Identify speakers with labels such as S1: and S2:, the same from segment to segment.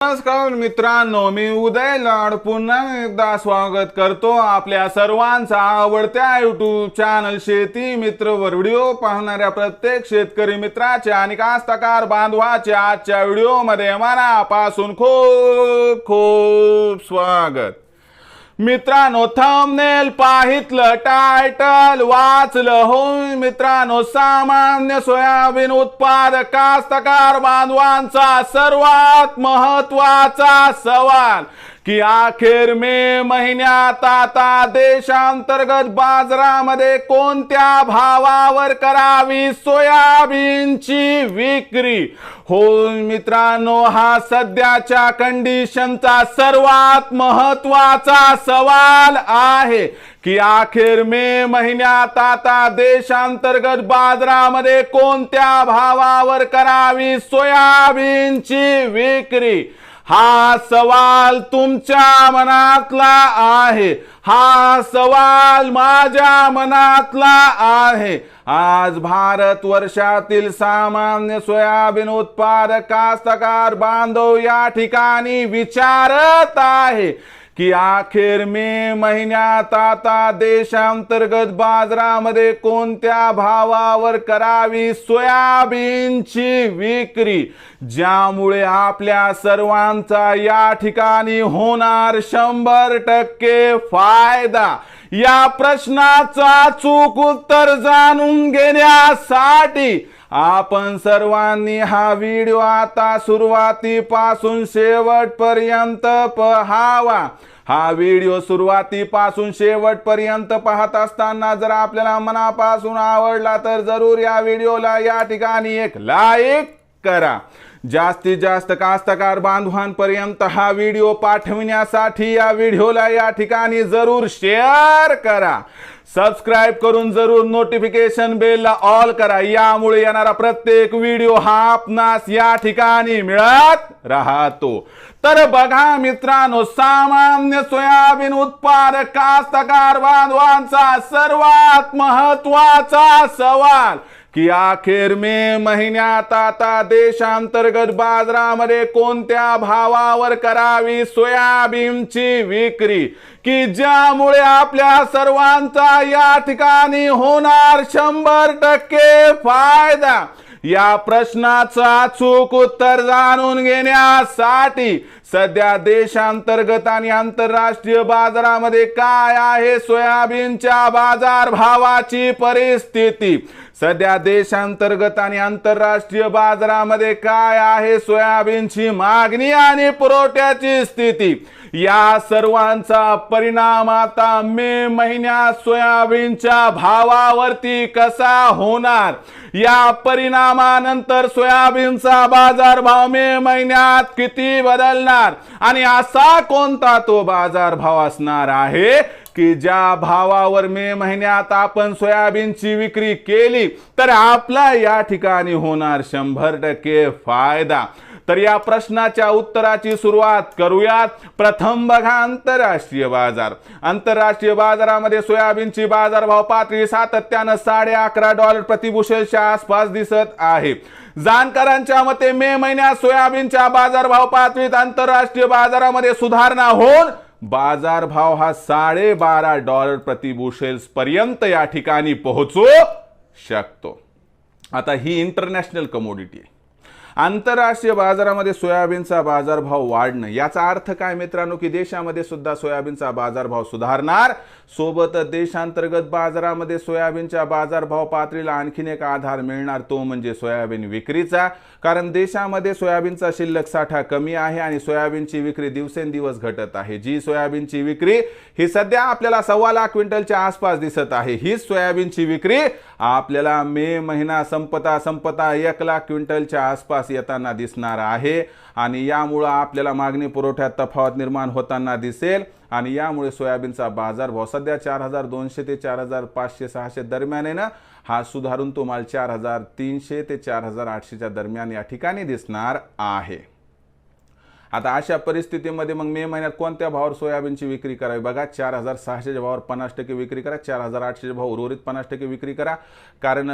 S1: नमस्कार मित्रांनो, मी उदय लाड पुन्हा एकदा स्वागत करतो आपल्या सर्वांचा आवडत्या युट्यूब चॅनल शेती मित्रवर व्हिडिओ पाहणाऱ्या प्रत्येक शेतकरी मित्राचे आणि कास्तकार बांधवाचे आजच्या व्हिडिओमध्ये मनापासून खूप खूप स्वागत। मित्रांनो, थंबनेल पाहितलं, टायटल वाचलं होय मित्रांनो, सामान्य सोयाबीन उत्पादक कास्तकार बांधवांचा सर्वात महत्त्वाचा सवाल की अखेर मे महिन्यात आता देशांतर्गत बाजारामध्ये कोणत्या भावावर करावी सोयाबीनची विक्री। होय मित्रांनो, हा सध्याच्या कंडिशनचा सर्वात महत्त्वाचा सवाल आहे की अखेर मे महिन्यात आता देशांतर्गत बाजारामध्ये कोणत्या भावावर करावी सोयाबीनची विक्री। हा सवाल तुमच्या मनातला आहे, हा सवाल माझ्या मनातला आहे। आज भारत वर्षातील सामान्य सोयाबीन उत्पादक कास्तकार बांधव या ठिकाणी विचारत आहे की अखेर मे महिन्यात आता देशांतर्गत बाजारामध्ये कोणत्या भावावर करावी सोयाबीनची विक्री, ज्यामुळे आपल्या सर्वांचा या ठिकाणी होणार 100% फायदा। या प्रश्नाचा अचूक उत्तर जाणून घेण्यासाठी आपण सर्वांनी हा व्हिडिओ आता सुरुवातीपासून शेवटपर्यंत पाहावा। हा व्हिडिओ सुरुवातीपासून शेवटपर्यंत पाहत असताना जर आपल्याला मनापासून आवडला तर जरूर या व्हिडिओला या ठिकाणी एक लाईक करा। जास्तीत जास्त कास्तकार बांधवांपर्यंत हा व्हिडिओ पाठविण्यासाठी या व्हिडिओला या ठिकाणी जरूर शेअर करा। सबस्क्राइब करून जरूर नोटिफिकेशन बेलला ऑल करा, यामुळे येणारा प्रत्येक व्हिडिओ हा आपणास या ठिकाणी मिळत राहतो। तर बघा मित्रांनो, सामान्य सोयाबीन उत्पादक कास्तकार बांधवांचा सर्वात महत्त्वाचा सवाल की अखेर मे महिन्यात आता देशांतर्गत बाजारामध्ये कोणत्या भावावर करावी सोयाबीनची विक्री, की ज्यामुळे आपल्या सर्वांचा या ठिकाणी होणार 100% फायदा। या प्रश्नाचा अचूक उत्तर जाणून घेण्यासाठी सध्या देशांतर्गत आणि आंतरराष्ट्रीय बाजारामध्ये काय आहे सोयाबीनच्या बाजार भावाची परिस्थिती, सध्या देशांतर्गत आणि आंतरराष्ट्रीय बाजारामध्ये काय आहे सोयाबीनची मागणी आणि पुरवठ्याची स्थिती, या सर्वांचा परिणाम आता मे महिन्यात सोयाबीनच्या भावावरती कसा होणार, या परिणामानंतर सोयाबीनचा बाजार भाव मे महिन्यात किती बदलणार आणि असा कोणता तो बाजार भाव असणार आहे की ज्या भावावर मे महिन्यात आपण सोयाबीनची विक्री केली तर आपला या ठिकाणी होणार 100% फायदा। तर या प्रश्नाच्या उत्तराची सुरुवात करूयात। प्रथम बघा आंतरराष्ट्रीय बाजार। आंतरराष्ट्रीय बाजारामध्ये सोयाबीनची बाजारभाव पातळी सातत्याने $11.5 प्रति बुशेलच्या आसपास दिसत आहे। जाणकारांच्या मते मे महिन्यात सोयाबीनच्या बाजारभाव पातळीत आंतरराष्ट्रीय बाजारामध्ये सुधारणा होऊन बाजारभाव हा $12.5 प्रति बुशेल्स पर्यंत या ठिकाणी पोहोचू शकतो। आता ही इंटरनॅशनल कमोडिटी आहे। आंतरराष्ट्रीय बाजारामध्ये सोयाबीनचा बाजारभाव वाढणं याचा अर्थ काय मित्रांनो, की देशामध्ये सुद्धा सोयाबीनचा बाजारभाव सुधारणार। सोबतच देशांतर्गत बाजारामध्ये सोयाबीनच्या बाजारभाव पातळीला आणखीन एक आधार मिळणार, तो म्हणजे सोयाबीन विक्रीचा। कारण देशामध्ये सोयाबीनचा शिल्लक साठा कमी आहे आणि सोयाबीनची विक्री दिवसेंदिवस घटत आहे। जी सोयाबीनची विक्री ही सध्या आपल्याला 1.25 लाख क्विंटलच्या आसपास दिसत आहे, ही सोयाबीनची विक्री आपल्याला मे महिना संपता 1 लाख क्विंटलच्या आसपास येताना दिसणार आहे आणि यामुळे आपल्याला मागणी पुरवठ्यात तफावत निर्माण होताना दिसेल आणि यामुळे सोयाबीनचा बाजारभाव सध्या 4200 ते 4500-600 दरम्यान आहे ना, हा सुधारून तो माल 4300 ते 4800 च्या दरम्यान या ठिकाणी दिसणार आहे। आता अशा परिस्थितीमध्ये मग मे महिन्यात कोणत्या भावावर सोयाबीनची विक्री करावी बघा. 4,600च्या भावावर 50% विक्री करा, 4,800च्या भाव उर्वरित 50% विक्री करा. कारण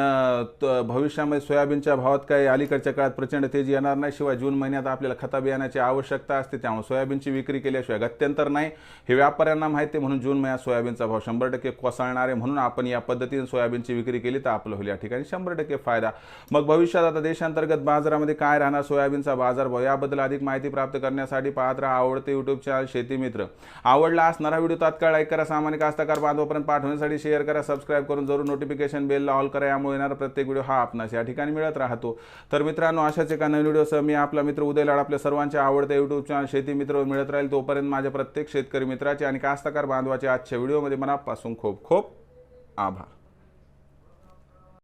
S1: भविष्यामध्ये सोयाबीनच्या भावात काही अलीकडच्या काळात प्रचंड तेजी येणार नाही. शिवाय जून महिन्यात आपल्याला खता बियाण्याची आवश्यकता असते, त्यामुळे सोयाबीनची विक्री केल्याशिवाय गत्यंतर नाही. हे व्यापाऱ्यांना माहिती आहे, म्हणून जून महिन्यात सोयाबीनचा भाव 100% कोसळणार आहे. म्हणून आपण या पद्धतीने सोयाबीनची विक्री केली तर आपलं होईल या ठिकाणी 100% फायदा. मग भविष्यात आता देशांतर्गत बाजारामध्ये काय राहणार सोयाबीनचा बाजारभाव याबद्दल अधिक माहिती प्राप्त करण्यासाठी पाहत राहा आवडते यूट्यूब चॅनल शेती मित्र. आवडला असणारा व्हिडिओ तात्काळ लाईक करा, सामान्य कास्तकार बांधवांपर्यंत पाठवण्यासाठी शेअर करा, सबस्क्राईब करून जरूर नोटिफिकेशन बेलला ऑल करा. यामुळे येणारा प्रत्येक व्हिडिओ हा आपणास या ठिकाणी मिळत राहतो. तर मित्रांनो, अशाच एका नवीन व्हिडिओसह मी आपला मित्र उदय लाड आपल्या सर्वांच्या आवडत्या यूट्यूब चॅनल शेती मित्र मिळत राहील. तोपर्यंत माझ्या प्रत्येक शेतकरी मित्राचे आणि कास्तकार बांधवाचे आजच्या व्हिडिओमध्ये मनापासून खूप खूप आभार.